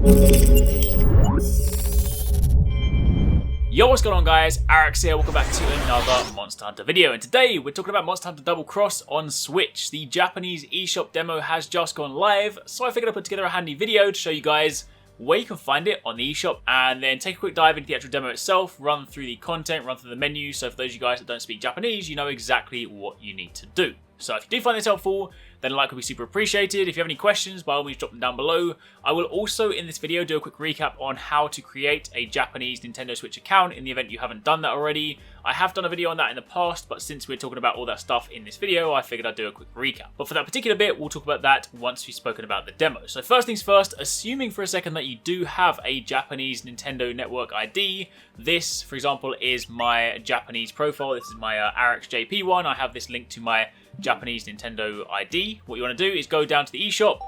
Yo, what's going on guys, Arekkz here, welcome back to another Monster Hunter video, and today we're talking about Monster Hunter Double Cross on Switch. The Japanese eShop demo has just gone live, so I figured I'd put together a handy video to show you guys where you can find it on the eShop, and then take a quick dive into the actual demo itself, run through the content, run through the menu, so for those of you guys that don't speak Japanese, you know exactly what you need to do. So if you do find this helpful, then a like would be super appreciated. If you have any questions, by all means drop them down below. I will also in this video do a quick recap on how to create a Japanese Nintendo Switch account in the event you haven't done that already. I have done a video on that in the past, but since we're talking about all that stuff in this video, I figured I'd do a quick recap. But for that particular bit, we'll talk about that once we've spoken about the demo. So first things first, assuming for a second that you do have a Japanese Nintendo Network ID, this, for example, is my Japanese profile. This is my Arekkz JP one. I have this linked to my Japanese Nintendo ID. What you want to do is go down to the eShop,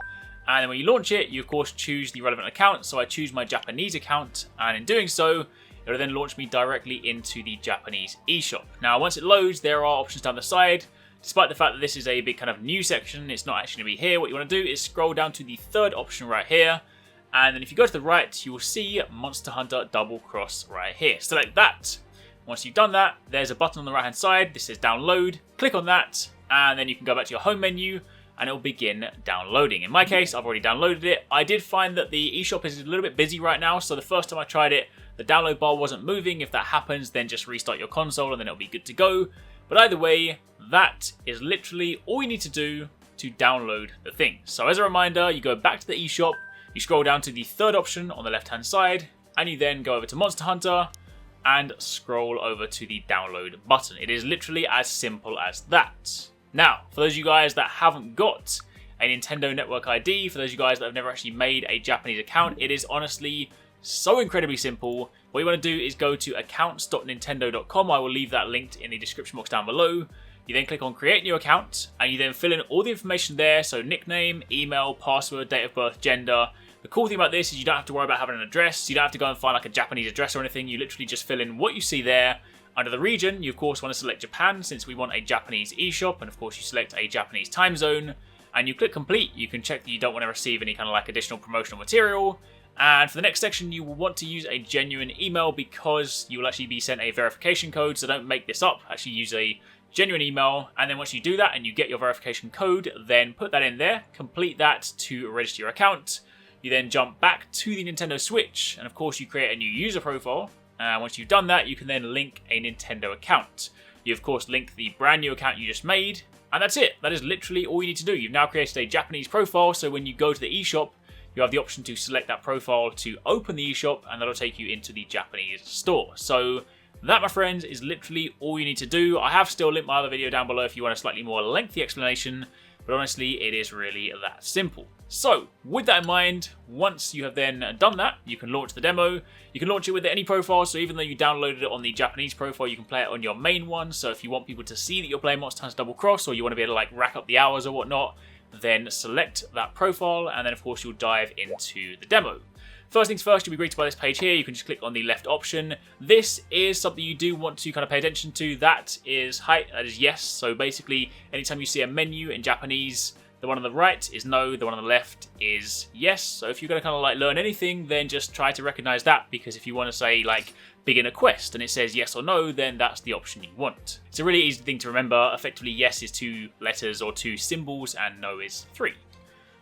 and then when you launch it, you of course choose the relevant account. So I choose my Japanese account, and in doing so, it'll then launch me directly into the Japanese eShop. Now, once it loads, there are options down the side. Despite the fact that this is a big kind of new section, it's not actually going to be here. What you want to do is scroll down to the third option right here, and then if you go to the right, you will see Monster Hunter Double Cross right here. Select that. Once you've done that, there's a button on the right hand side. This says download. Click on that, and then you can go back to your home menu and it will begin downloading. In my case, I've already downloaded it. I did find that the eShop is a little bit busy right now, so the first time I tried it, the download bar wasn't moving. If that happens, then just restart your console and then it'll be good to go. But either way, that is literally all you need to do to download the thing. So as a reminder, you go back to the eShop, you scroll down to the third option on the left hand side, and you then go over to Monster Hunter and scroll over to the download button. It is literally as simple as that. Now, for those of you guys that haven't got a Nintendo Network ID, for those of you guys that have never actually made a Japanese account, it is honestly so incredibly simple. What you want to do is go to accounts.nintendo.com. I will leave that linked in the description box down below. You then click on create new account, and you then fill in all the information there. So nickname, email, password, date of birth, gender. The cool thing about this is you don't have to worry about having an address. You don't have to go and find like a Japanese address or anything. You literally just fill in what you see there. Under the region, you of course want to select Japan, since we want a Japanese eShop, and of course you select a Japanese time zone, and you click complete. You can check that you don't want to receive any kind of like additional promotional material. And for the next section, you will want to use a genuine email, because you will actually be sent a verification code, so don't make this up. Actually use a genuine email, and then once you do that and you get your verification code, then put that in there, complete that to register your account. You then jump back to the Nintendo Switch, and of course you create a new user profile. Once you've done that, you can then link a Nintendo account. You of course link the brand new account you just made, and that's it. That is literally all you need to do. You've now created a Japanese profile, so when you go to the eShop, you have the option to select that profile to open the eShop, and that'll take you into the Japanese store. So that, my friends, is literally all you need to do. I have still linked my other video down below if you want a slightly more lengthy explanation, but honestly, it is really that simple. So, with that in mind, once you have then done that, you can launch the demo. You can launch it with any profile, so even though you downloaded it on the Japanese profile, you can play it on your main one. So if you want people to see that you're playing Monster Hunter Double Cross, or you want to be able to like rack up the hours or whatnot, then select that profile, and then of course you'll dive into the demo. First things first, you'll be greeted by this page here. You can just click on the left option. This is something you do want to kind of pay attention to. That is yes. So basically, anytime you see a menu in Japanese, the one on the right is no, the one on the left is yes. So if you're going to kind of like learn anything, then just try to recognize that, because if you want to say like begin a quest and it says yes or no, then that's the option you want. It's a really easy thing to remember. Effectively, yes is 2 letters or 2 symbols, and no is 3.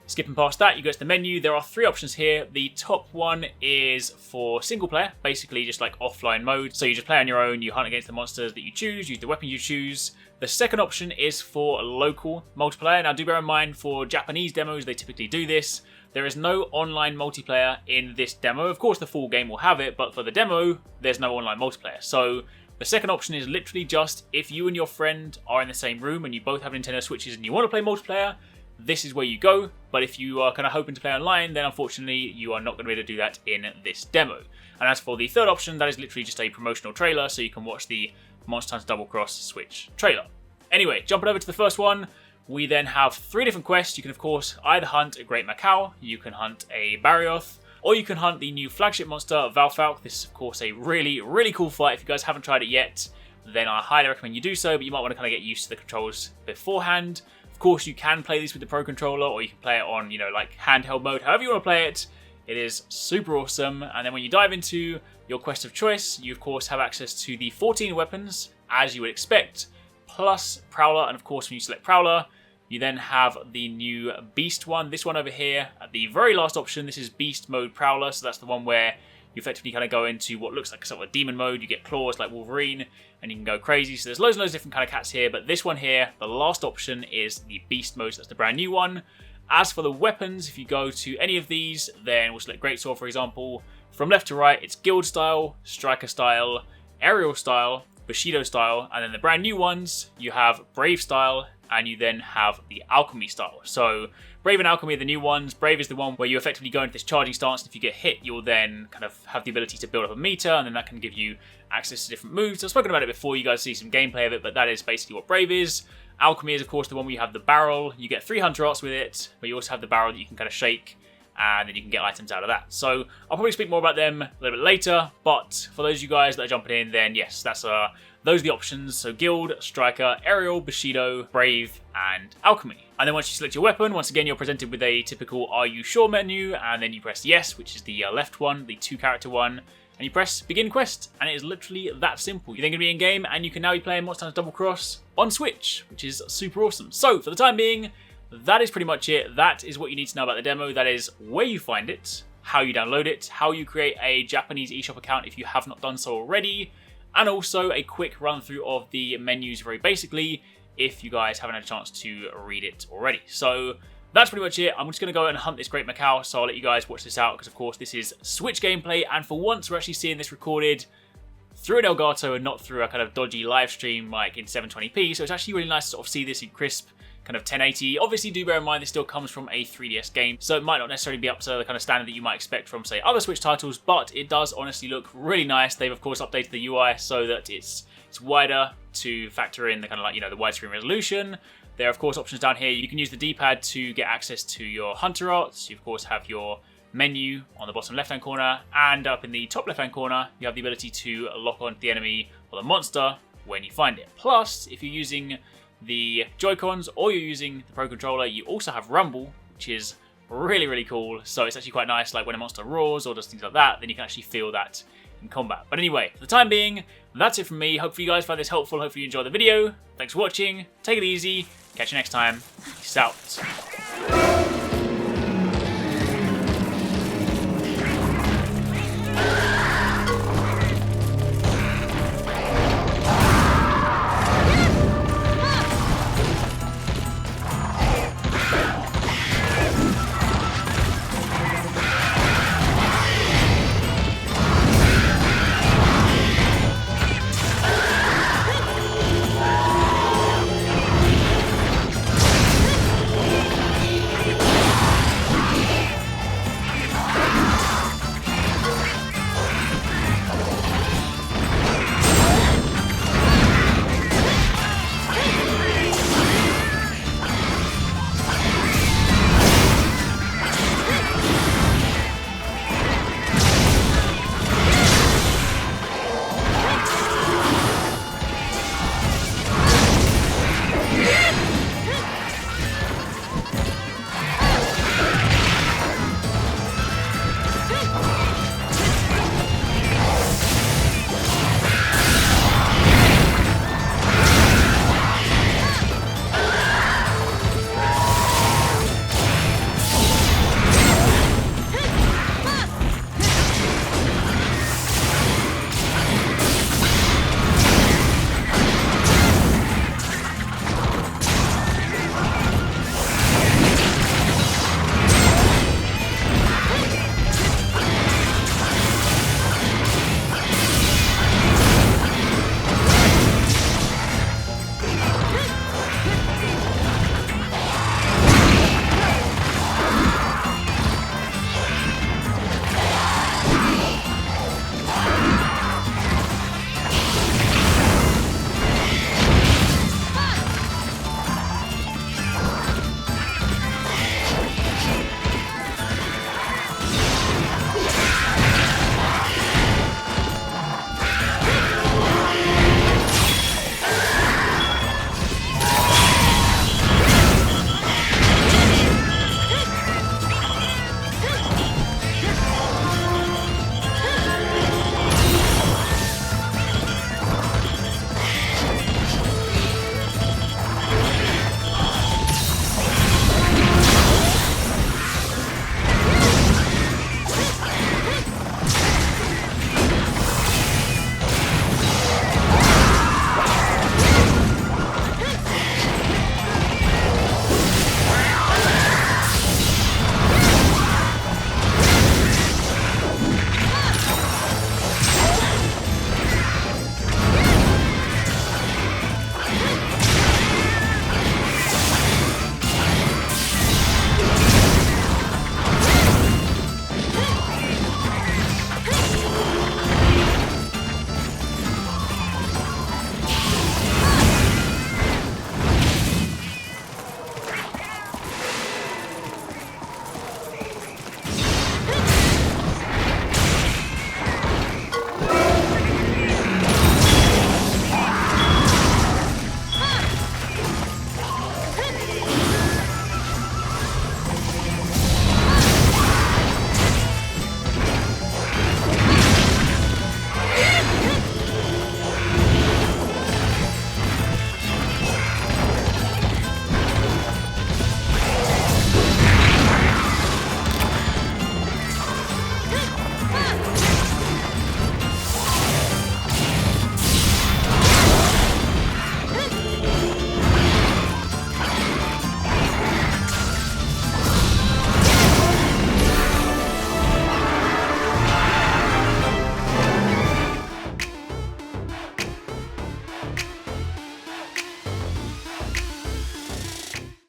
Skipping past that, you go to the menu. There are 3 options here. The top one is for single player, basically just like offline mode. So you just play on your own, you hunt against the monsters that you choose, use the weapon you choose. The second option is for local multiplayer. Now do bear in mind, for Japanese demos, they typically do this. There is no online multiplayer in this demo. Of course, the full game will have it, but for the demo, there's no online multiplayer. So the second option is literally just if you and your friend are in the same room and you both have Nintendo Switches and you want to play multiplayer, this is where you go. But if you are kind of hoping to play online, then unfortunately you are not going to be able to do that in this demo. And as for the third option, that is literally just a promotional trailer, so you can watch the Monster Hunter Double Cross Switch trailer. Anyway, jumping over to the first one, we then have 3 different quests. You can of course either hunt a Great Macau, you can hunt a Barioth, or you can hunt the new flagship monster, Valfalk. This is of course a really cool fight. If you guys haven't tried it yet, then I highly recommend you do so, but you might want to kind of get used to the controls beforehand. Of course, you can play this with the Pro Controller, or you can play it on, like handheld mode. However you want to play it, It is super awesome. And then when you dive into your quest of choice, you of course have access to the 14 weapons, as you would expect, plus Prowler. And of course, when you select Prowler, you then have the new Beast one. This one over here, at the very last option, this is Beast Mode Prowler. So that's the one where you effectively kind of go into what looks like sort of a demon mode. You get claws like Wolverine, and you can go crazy. So there's loads and loads of different kind of cats here. But this one here, the last option, is the Beast Mode. So that's the brand new one. As for the weapons, if you go to any of these, then we'll select Greatsword, for example. From left to right, it's Guild style, Striker style, Aerial style, Bushido style, and then the brand new ones, you have Brave style, and you then have the Alchemy style. So Brave and Alchemy are the new ones. Brave is the one where you effectively go into this charging stance, and if you get hit, you'll then kind of have the ability to build up a meter, and then that can give you access to different moves. I've spoken about it before, you guys see some gameplay of it, but that is basically what Brave is. Alchemy is, of course, the one where you have the barrel. You get 3 Hunter Arts with it, but you also have the barrel that you can kind of shake, and then you can get items out of that. So I'll probably speak more about them a little bit later, but for those of you guys that are jumping in, then yes, those are the options. So Guild, Striker, Aerial, Bushido, Brave, and Alchemy. And then once you select your weapon, once again, you're presented with a typical Are You Sure menu, and then you press Yes, which is the left one, the 2-character one, and you press Begin Quest, and it is literally that simple. You're then going to be in game, and you can now be playing Monster Hunter Double Cross on Switch, which is super awesome. So for the time being, that is pretty much it. That is what you need to know about the demo. That is where you find it, how you download it, how you create a Japanese eShop account if you have not done so already, and also a quick run through of the menus very basically if you guys haven't had a chance to read it already. So that's pretty much it. I'm just going to go and hunt this great Macau, so I'll let you guys watch this out because of course this is Switch gameplay, and for once we're actually seeing this recorded through an Elgato and not through a kind of dodgy live stream like in 720p, so it's actually really nice to sort of see this in crisp kind of 1080. Obviously, do bear in mind this still comes from a 3DS game, so it might not necessarily be up to the kind of standard that you might expect from, say, other Switch titles, but it does honestly look really nice. They've, of course, updated the UI so that it's wider to factor in the kind of like, you know, the widescreen resolution. There are, of course, options down here. You can use the D-pad to get access to your Hunter Arts. You, of course, have your menu on the bottom left-hand corner, and up in the top left-hand corner, you have the ability to lock onto the enemy or the monster when you find it. Plus, if you're using the Joy-Cons or you're using the Pro Controller, you also have Rumble, which is really, really cool. So it's actually quite nice, like when a monster roars or does things like that, then you can actually feel that in combat. But anyway, for the time being, that's it from me. Hopefully you guys find this helpful. Hopefully you enjoyed the video. Thanks for watching. Take it easy. Catch you next time. Peace out.